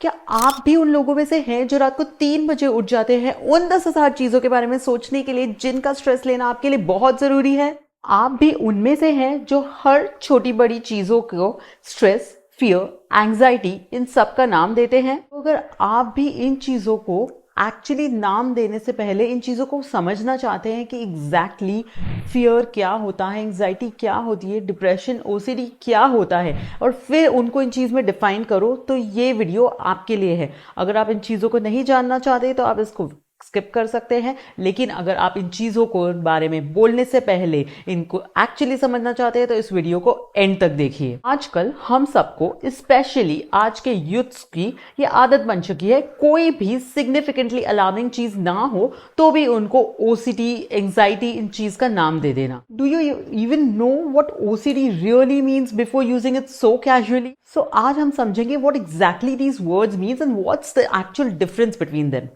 क्या आप भी उन लोगों में से हैं जो रात को 3 बजे उठ जाते हैं उन 10,000 चीजों के बारे में सोचने के लिए जिनका स्ट्रेस लेना आपके लिए बहुत जरूरी है? आप भी उनमें से हैं जो हर छोटी बड़ी चीजों को स्ट्रेस, फियर, एंजाइटी इन सब का नाम देते हैं? तो अगर आप भी इन चीजों को एक्चुअली नाम देने से पहले इन चीजों को समझना चाहते हैं कि एग्जैक्टली फियर क्या होता है, एंजाइटी क्या होती है, डिप्रेशन, ओसीडी क्या होता है, और फिर उनको इन चीज में डिफाइन करो, तो ये वीडियो आपके लिए है। अगर आप इन चीजों को नहीं जानना चाहते तो आप इसको स्किप कर सकते हैं, लेकिन अगर आप इन चीजों को बारे में बोलने से पहले इनको एक्चुअली समझना चाहते हैं तो इस वीडियो को एंड तक देखिए। आजकल हम सबको, स्पेशली आज के यूथ्स की ये आदत बन चुकी है, कोई भी सिग्निफिकेंटली अलार्मिंग चीज ना हो तो भी उनको ओसीडी, एंजाइटी इन चीज का नाम दे देना। Do you even know what OCD really means before using it so casually? So आज हम समझेंगे what exactly these words means and what's the actual difference between them.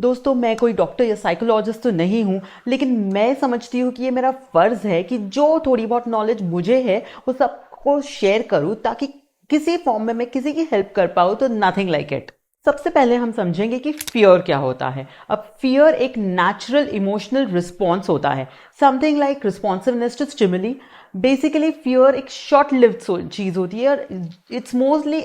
दोस्तों, मैं कोई डॉक्टर या साइकोलॉजिस्ट तो नहीं हूं, लेकिन मैं समझती हूं कि ये मेरा फर्ज है कि जो थोड़ी बहुत नॉलेज मुझे है वो सबको शेयर करूं, ताकि किसी फॉर्म में मैं किसी की हेल्प कर पाऊं। तो नथिंग लाइक इट। सबसे पहले हम समझेंगे कि फियर क्या होता है। अब फियर एक नेचुरल इमोशनल रिस्पॉन्स होता है, something like responsiveness to stimuli. Basically fear एक शॉर्ट लिव्ड चीज होती है और it's mostly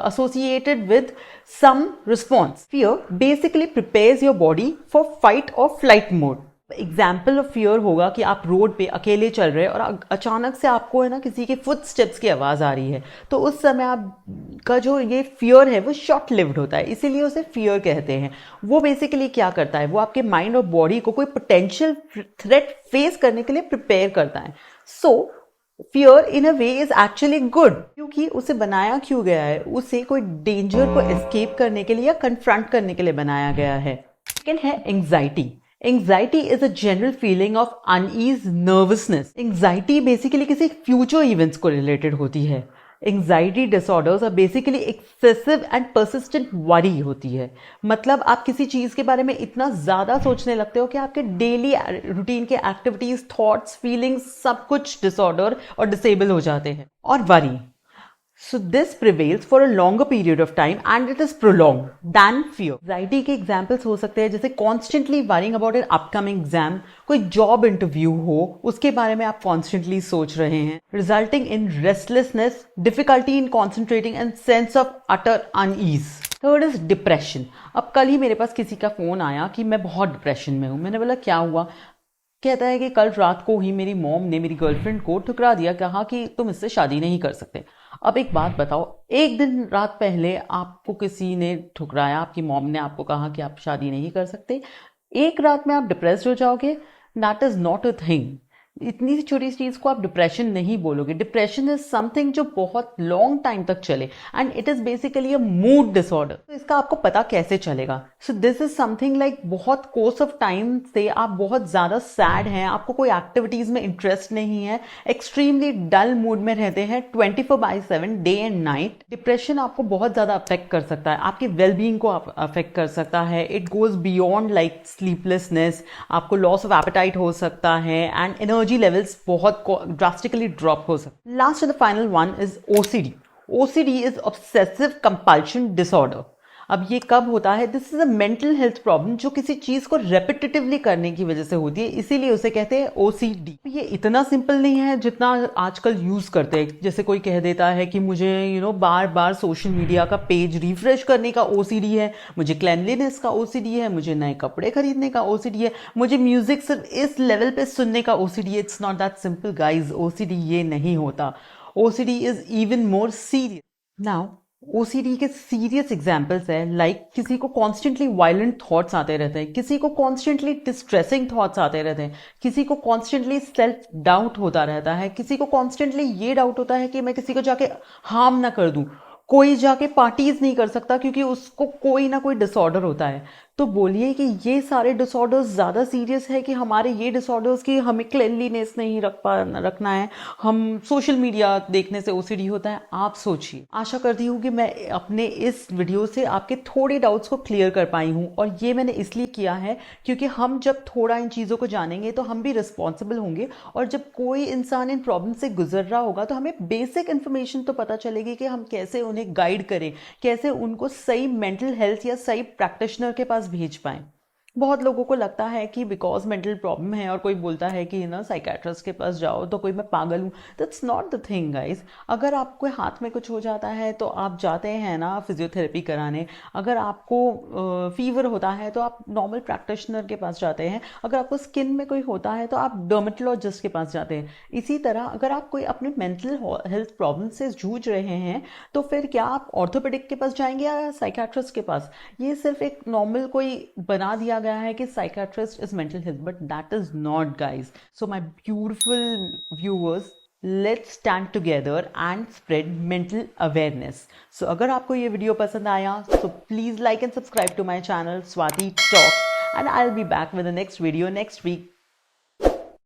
associated with some response. Fear basically prepares your body for fight or flight mode. Example of fear होगा कि आप रोड पे अकेले चल रहे हैं और अचानक से आपको है ना किसी के फुट स्टेप्स की आवाज आ रही है, तो उस समय आपका जो ये फियर है वो शॉर्ट लिव्ड होता है, इसीलिए उसे फियर कहते हैं। वो बेसिकली क्या करता है, वो आपके माइंड और बॉडी को कोई पोटेंशियल थ्रेट फेस करने के लिए प्रिपेयर करता है। सो fear in a way is actually good, क्योंकि उसे बनाया क्यों गया है, उसे कोई डेंजर को एस्केप करने के लिए या कन्फ्रंट करने के लिए बनाया गया है। सेकेंड है anxiety. Anxiety is a general feeling of unease, nervousness. Anxiety basically किसी फ्यूचर इवेंट्स को रिलेटेड होती है। Anxiety disorders are basically excessive and persistent worry होती है। मतलब आप किसी चीज के बारे में इतना ज्यादा सोचने लगते हो कि आपके डेली रूटीन के एक्टिविटीज, थॉट्स, फीलिंग्स सब कुछ डिसऑर्डर और डिसेबल हो जाते हैं। और worry, so this prevails for a longer period of time and it is prolonged than fear. Anxiety के examples हो सकते हैं जैसे constantly worrying about an upcoming exam, कोई job interview हो उसके बारे में आप constantly सोच रहे हैं, resulting in restlessness, difficulty in concentrating and sense of utter unease. Third is depression. अब कल ही मेरे पास किसी का फोन आया कि मैं बहुत डिप्रेशन में हूँ। मैंने बोला क्या हुआ? कहता है कि कल रात को ही मेरी मॉम ने मेरी गर्लफ्रेंड को ठुकरा दिया, कहा कि तुम इससे शादी नहीं कर सकते। अब एक बात बताओ, एक दिन रात पहले आपको किसी ने ठुकराया, आपकी मॉम ने आपको कहा कि आप शादी नहीं कर सकते, एक रात में आप डिप्रेस्ड हो जाओगे? That is not a thing. इतनी सी छोटी चीज को आप डिप्रेशन नहीं बोलोगे। डिप्रेशन इज समथिंग जो बहुत लॉन्ग टाइम तक चले and it is basically a mood disorder. तो इसका आपको पता कैसे चलेगा? So this is something like बहुत कोर्स ऑफ टाइम से आप बहुत ज्यादा सैड हैं, आपको कोई एक्टिविटीज में इंटरेस्ट नहीं है, एक्सट्रीमली डल मूड में रहते हैं 24/7 डे एंड नाइट। डिप्रेशन आपको बहुत ज्यादा अफेक्ट कर सकता है, आपके वेलबींग को अफेक्ट कर सकता है। It goes beyond like sleeplessness, आपको लॉस ऑफ एपेटाइट हो सकता है एंड एनर्जी लेवल्स बहुत ड्रास्टिकली ड्रॉप हो सकते हैं। Last and the final one is OCD. OCD is obsessive compulsion disorder. अब ये कब होता है? This is a mental health problem जो किसी चीज को रेपिटेटिवली करने की वजह से होती है, इसीलिए उसे कहते हैं ओसीडी। ये इतना सिंपल नहीं है जितना आजकल यूज करते हैं। जैसे कोई कह देता है कि मुझे बार बार सोशल मीडिया का पेज रिफ्रेश करने का ओसीडी है, मुझे क्लेanलीनेस का ओसीडी है, मुझे नए कपड़े खरीदने का ओसीडी है, मुझे म्यूजिक सिर्फ इस लेवल पे सुनने का ओसीडी है। It's not that simple guys. OCD ये नहीं होता। OCD is even more serious. Now OCD के सीरियस एग्जाम्पल्स है लाइक किसी को कॉन्स्टेंटली वायलेंट थॉट्स आते रहते हैं, किसी को कॉन्स्टेंटली डिस्ट्रेसिंग थॉट्स आते रहते हैं, किसी को कॉन्स्टेंटली सेल्फ डाउट होता रहता है, किसी को कॉन्स्टेंटली ये डाउट होता है कि मैं किसी को जाके हार्म ना कर दूं, कोई जाके पार्टीज नहीं कर सकता क्योंकि उसको कोई ना कोई डिसऑर्डर होता है। तो बोलिए कि ये सारे डिसऑर्डर्स ज़्यादा सीरियस है कि हमारे ये डिसऑर्डर्स की हमें क्लेanलीनेस नहीं रखना है, हम सोशल मीडिया देखने से ओसीडी होता है। आप सोचिए। आशा करती हूँ कि मैं अपने इस वीडियो से आपके थोड़े डाउट्स को क्लियर कर पाई हूँ, और ये मैंने इसलिए किया है क्योंकि हम जब थोड़ा इन चीज़ों को जानेंगे तो हम भी रिस्पॉन्सिबल होंगे, और जब कोई इंसान इन प्रॉब्लम से गुजर रहा होगा तो हमें बेसिक इन्फॉर्मेशन तो पता चलेगी कि हम कैसे उन्हें गाइड करें, कैसे उनको सही मेंटल हेल्थ या सही प्रैक्टिशनर के पास भेज पाएं। बहुत लोगों को लगता है कि बिकॉज मेंटल प्रॉब्लम है और कोई बोलता है कि ना साइकेट्रिस्ट के पास जाओ तो कोई मैं पागल हूँ। That's not the thing guys. अगर आपको हाथ में कुछ हो जाता है तो आप जाते हैं ना फिजियोथेरेपी कराने। अगर आपको फीवर होता है तो आप नॉर्मल प्रैक्टिशनर के पास जाते हैं। अगर आपको स्किन में कोई होता है तो आप डर्मेटोलॉजिस्ट के पास जाते हैं। इसी तरह अगर आप कोई अपने मेंटल हेल्थ प्रॉब्लम से जूझ रहे हैं तो फिर क्या आप ऑर्थोपेडिक के पास जाएंगे या साइकेट्रिस्ट के पास? ये सिर्फ एक नॉर्मल कोई बना दिया गया है कि psychiatrist is mental health, but that is not guys. So my beautiful viewers, let's stand together and spread mental awareness. So अगर आपको ये वीडियो पसंद आया तो please like and subscribe to my channel Swati talks, and I'll be back with the next video next week.